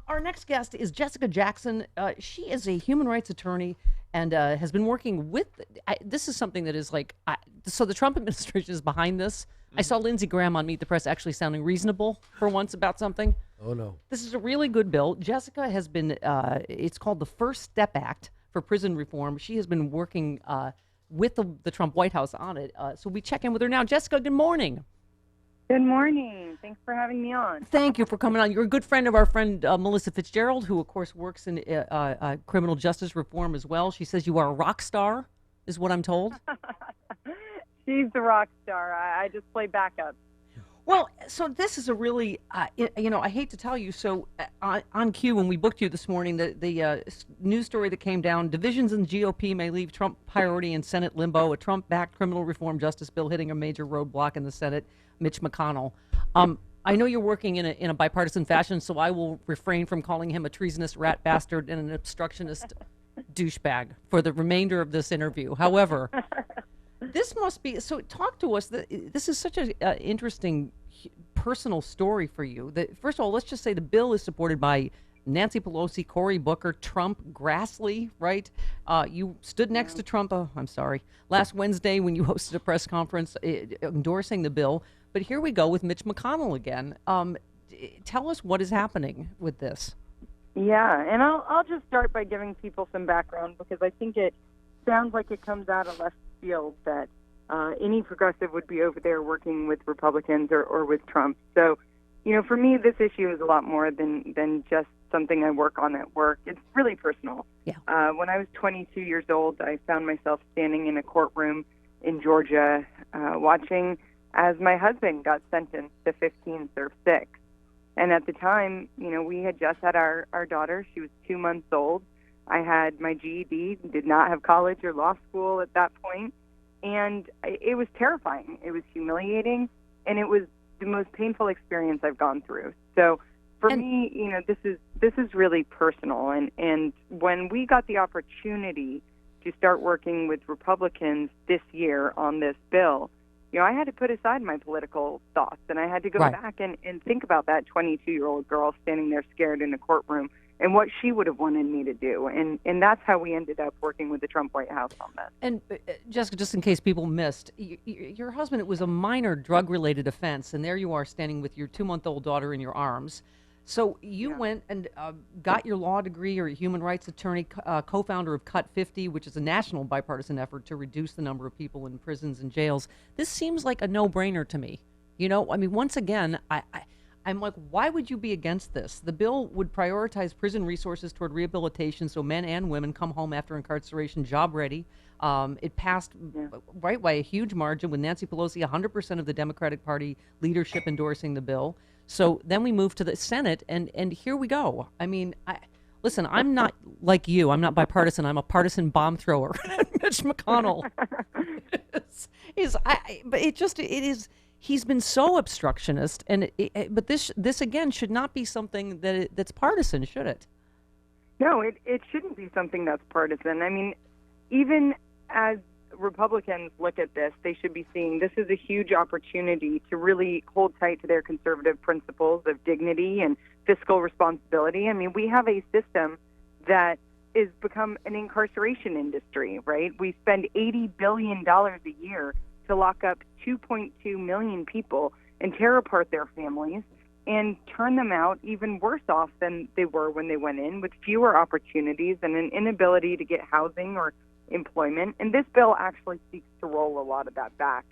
Our next guest is Jessica Jackson. She is a human rights attorney and has been working with. This is something that is like, so the Trump administration is behind this. I saw Lindsey Graham on Meet the Press actually sounding reasonable for once about something. Oh no. This is a really good bill. Jessica has been, it's called the First Step Act for prison reform. She has been working with the Trump White House on it. So we check in with her now. Jessica, good morning. Good morning. Thanks for having me on. Thank you for coming on. You're a good friend of our friend Melissa Fitzgerald, who, of course, works in criminal justice reform as well. She says you are a rock star, is what I'm told. She's the rock star. I just play backup. Well, so this is a really, I hate to tell you, so on cue when we booked you this morning, the news story that came down, divisions in GOP may leave Trump priority in Senate limbo, a Trump-backed criminal reform justice bill hitting a major roadblock in the Senate, Mitch McConnell. I know you're working in a bipartisan fashion, so I will refrain from calling him a treasonous rat bastard and an obstructionist douchebag for the remainder of this interview. However, this must be so. Talk to us. This is such an interesting personal story for you. That first of all, let's just say the bill is supported by Nancy Pelosi, Cory Booker, Trump, Grassley. Right? You stood next to Trump. Oh, I'm sorry. Last Wednesday when you hosted a press conference endorsing the bill. But here we go with Mitch McConnell again. Tell us what is happening with this. Yeah, and I'll just start by giving people some background because I think it sounds like it comes out of left field that any progressive would be over there working with Republicans or with Trump. So, for me, this issue is a lot more than just something I work on at work. It's really personal. Yeah. When I was 22 years old, I found myself standing in a courtroom in Georgia watching as my husband got sentenced to 15 serve 6. And at the time, we had just had our daughter. She was 2 months old. I had my GED, did not have college or law school at that point, and it was terrifying. It was humiliating, and it was the most painful experience I've gone through. So for me, this is really personal. And when we got the opportunity to start working with Republicans this year on this bill, I had to put aside my political thoughts, and I had to go back and think about that 22-year-old girl standing there scared in a courtroom and what she would have wanted me to do. And that's how we ended up working with the Trump White House on this. And Jessica, just in case people missed, your husband, it was a minor drug-related offense, and there you are standing with your 2-month-old daughter in your arms. So you went and got your law degree. You're a human rights attorney, co-founder of Cut 50, which is a national bipartisan effort to reduce the number of people in prisons and jails. This seems like a no-brainer to me. Once again, I'm like, why would you be against this? The bill would prioritize prison resources toward rehabilitation so men and women come home after incarceration job ready. It passed right by a huge margin with Nancy Pelosi, 100% of the Democratic Party leadership endorsing the bill. So then we moved to the Senate, and here we go. Listen, I'm not like you. I'm not bipartisan. I'm a partisan bomb thrower. Mitch McConnell but it is. He's been so obstructionist, and but this again should not be something that's partisan, should it? No, it shouldn't be something that's partisan. Even as Republicans look at this, they should be seeing this is a huge opportunity to really hold tight to their conservative principles of dignity and fiscal responsibility. We have a system that has become an incarceration industry, right? We spend $80 billion a year to lock up 2.2 million people and tear apart their families and turn them out even worse off than they were when they went in, with fewer opportunities and an inability to get housing or employment. And this bill actually seeks to roll a lot of that back.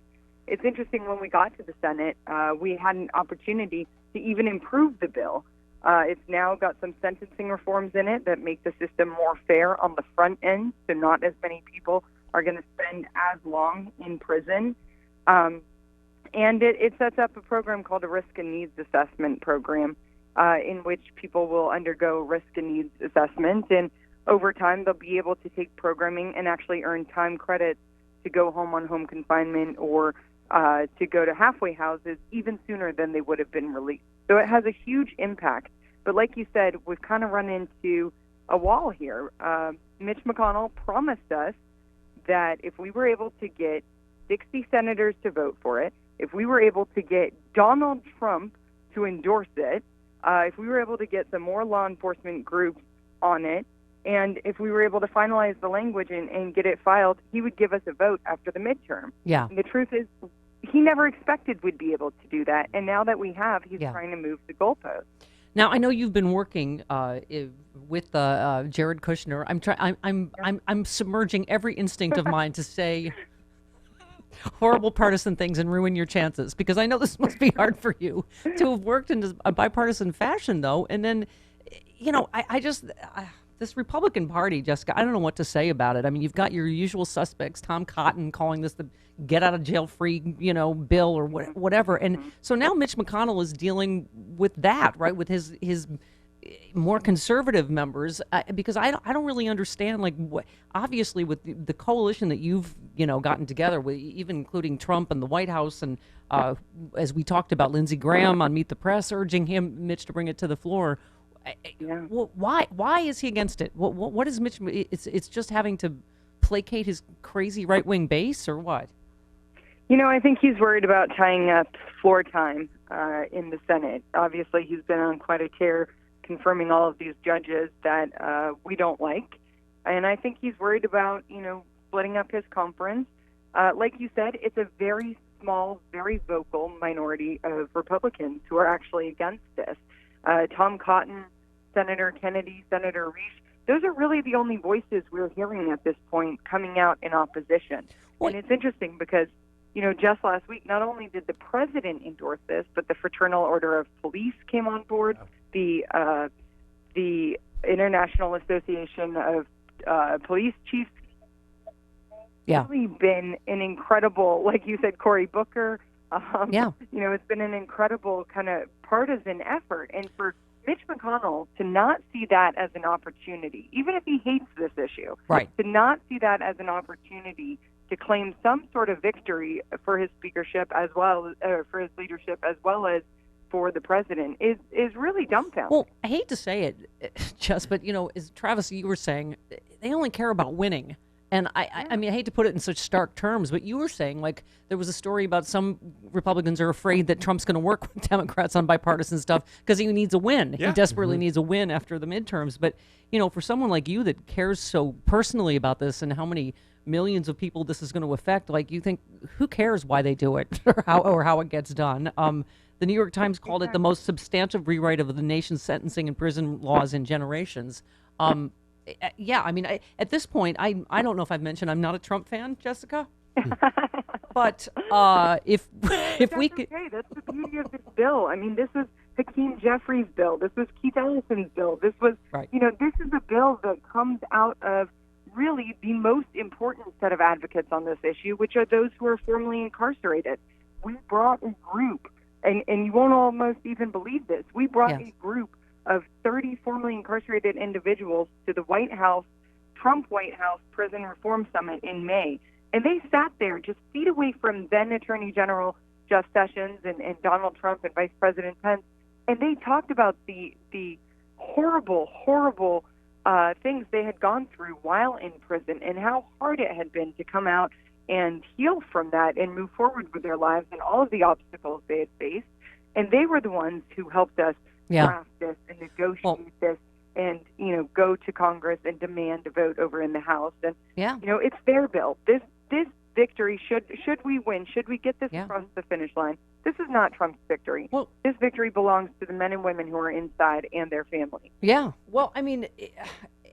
It's interesting, when we got to the Senate, we had an opportunity to even improve the bill. It's now got some sentencing reforms in it that make the system more fair on the front end, so not as many people are going to spend as long in prison. And it sets up a program called a risk and needs assessment program, in which people will undergo risk and needs assessment, and over time they'll be able to take programming and actually earn time credits to go home on home confinement or to go to halfway houses even sooner than they would have been released. So it has a huge impact. But like you said, we've kind of run into a wall here. Mitch McConnell promised us that if we were able to get 60 senators to vote for it, if we were able to get Donald Trump to endorse it, if we were able to get some more law enforcement groups on it, and if we were able to finalize the language and get it filed, he would give us a vote after the midterm. Yeah. And the truth is, he never expected we'd be able to do that. And now that we have, he's trying to move the goalposts. Now, I know you've been working with Jared Kushner. I'm submerging every instinct of mine to say horrible partisan things and ruin your chances, because I know this must be hard for you to have worked in a bipartisan fashion, though. And then, this Republican Party, Jessica, I don't know what to say about it. I mean, you've got your usual suspects, Tom Cotton calling this the get out of jail free, bill or whatever. And so now Mitch McConnell is dealing with that, right? With his more conservative members, because I don't really understand, like, obviously with the coalition that you've, gotten together with, even including Trump and the White House. And as we talked about, Lindsey Graham on Meet the Press urging Mitch to bring it to the floor. Why is he against it? What is Mitch? It's just having to placate his crazy right-wing base, or what? I think he's worried about tying up floor time in the Senate. Obviously, he's been on quite a tear confirming all of these judges that we don't like. And I think he's worried about, splitting up his conference. Like you said, it's a very small, very vocal minority of Republicans who are actually against this. Tom Cotton, Senator Kennedy, Senator Reich, those are really the only voices we're hearing at this point coming out in opposition. And it's interesting because, just last week, not only did the president endorse this, but the Fraternal Order of Police came on board, the International Association of Police Chiefs. Yeah. It's really been an incredible, like you said, Cory Booker. It's been an incredible kind of partisan effort. And for Mitch McConnell to not see that as an opportunity, even if he hates this issue, right, to not see that as an opportunity to claim some sort of victory for his speakership as well as for his leadership as well as for the president is really dumbfounding. Well, I hate to say it, Jess, but as Travis, you were saying, they only care about winning. And I mean, I hate to put it in such stark terms, but you were saying, like, there was a story about some Republicans are afraid that Trump's going to work with Democrats on bipartisan stuff because he needs a win. Yeah. He desperately needs a win after the midterms. But, for someone like you that cares so personally about this and how many millions of people this is going to affect, like, you think, who cares why they do it or how it gets done? The New York Times called it the most substantive rewrite of the nation's sentencing and prison laws in generations. Yeah, I mean, at this point, I don't know if I've mentioned I'm not a Trump fan, Jessica. But if we could, okay, that's the beauty of this bill. I mean, this was Hakeem Jeffries' bill. This was Keith Ellison's bill. This was, right. This is a bill that comes out of really the most important set of advocates on this issue, which are those who are formerly incarcerated. We brought a group, and you won't almost even believe this. We brought a group of 30 formerly incarcerated individuals to the Trump White House Prison Reform Summit in May. And they sat there just feet away from then Attorney General Jeff Sessions and Donald Trump and Vice President Pence. And they talked about the horrible, horrible things they had gone through while in prison and how hard it had been to come out and heal from that and move forward with their lives and all of the obstacles they had faced. And they were the ones who helped us draft this and negotiate this and, go to Congress and demand a vote over in the House. And, it's their bill. This victory, should we win, should we get this across the finish line, this is not Trump's victory. Well, this victory belongs to the men and women who are inside and their families. Yeah. Well, I mean,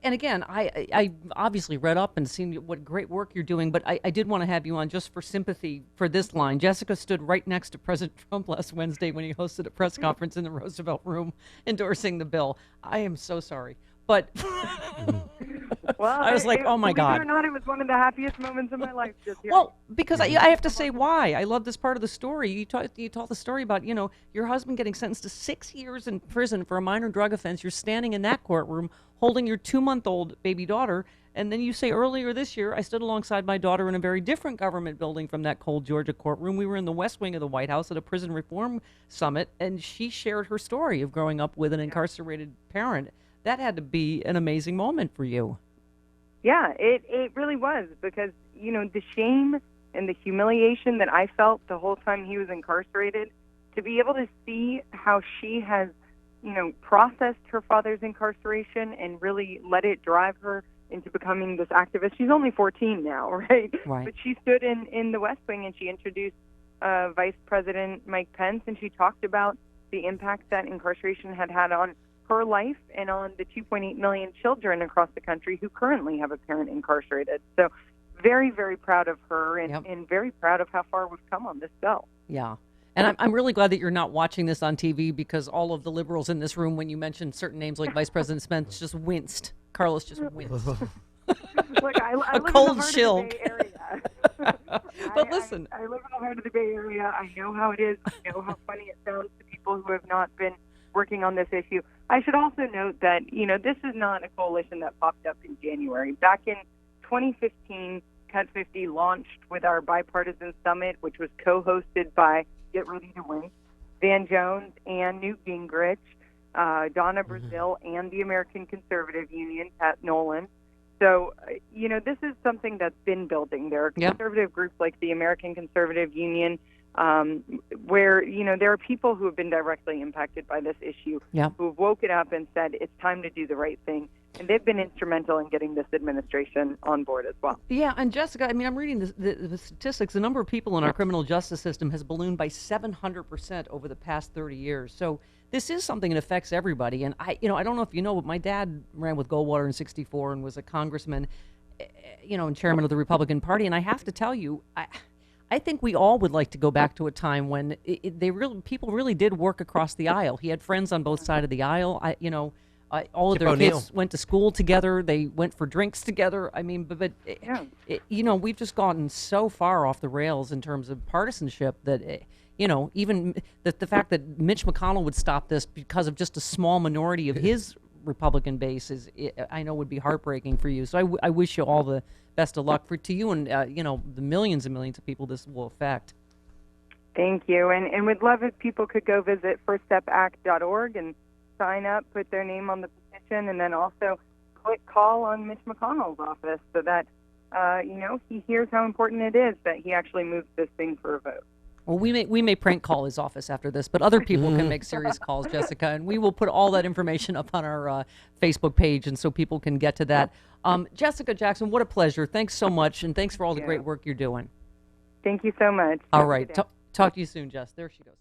and again, I obviously read up and seen what great work you're doing, but I did want to have you on just for sympathy for this line. Jessica stood right next to President Trump last Wednesday when he hosted a press conference in the Roosevelt Room endorsing the bill. I am so sorry. But well, I was like, oh, my God. Believe it or not, it was one of the happiest moments of my life just here. Well, because I have to say why. I love this part of the story. You told the story about, your husband getting sentenced to 6 years in prison for a minor drug offense. You're standing in that courtroom holding your 2-month-old baby daughter. And then you say earlier this year, I stood alongside my daughter in a very different government building from that cold Georgia courtroom. We were in the West Wing of the White House at a prison reform summit, and she shared her story of growing up with an incarcerated parent. That had to be an amazing moment for you. Yeah, it really was, because, the shame and the humiliation that I felt the whole time he was incarcerated, to be able to see how she has processed her father's incarceration and really let it drive her into becoming this activist. She's only 14 now, right? Right. But she stood in the West Wing and she introduced Vice President Mike Pence, and she talked about the impact that incarceration had on her life and on the 2.8 million children across the country who currently have a parent incarcerated. So very, very proud of her and very proud of how far we've come on this bill. Yeah. And I'm really glad that you're not watching this on TV, because all of the liberals in this room, when you mentioned certain names like Vice President Spence, just winced. Carlos just winced. Look, I live cold in the heart chill. of the Bay Area. But listen, I live in the heart of the Bay Area. I know how it is. I know how funny it sounds to people who have not been working on this issue. I should also note that, this is not a coalition that popped up in January. Back in 2015, Cut 50 launched with our Bipartisan Summit, which was co-hosted by, get ready to win, Van Jones and Newt Gingrich, Donna Brazile, and the American Conservative Union, Pat Nolan. So, this is something that's been building. There are conservative groups like the American Conservative Union, where, there are people who have been directly impacted by this issue, who have woken up and said it's time to do the right thing. And they've been instrumental in getting this administration on board as well. Yeah, and Jessica, I'm reading the statistics. The number of people in our criminal justice system has ballooned by 700% over the past 30 years. So this is something that affects everybody. And I don't know if you know, but my dad ran with Goldwater in '64 and was a congressman, and chairman of the Republican Party. And I have to tell you, I think we all would like to go back to a time when people really did work across the aisle. He had friends on both sides of the aisle. All of their kids went to school together. They went for drinks together. We've just gotten so far off the rails in terms of partisanship that, even the fact that Mitch McConnell would stop this because of just a small minority of his Republican base I know would be heartbreaking for you. So I wish you all the best of luck to you and, the millions and millions of people this will affect. Thank you. And we'd love if people could go visit firststepact.org and sign up, put their name on the petition, and then also click call on Mitch McConnell's office so that, he hears how important it is that he actually moves this thing for a vote. Well, we may prank call his office after this, but other people can make serious calls, Jessica, and we will put all that information up on our Facebook page, and so people can get to that. Jessica Jackson, what a pleasure. Thanks so much, and thanks for all the great work you're doing. Thank you so much. All right. Talk to you soon, Jess. There she goes.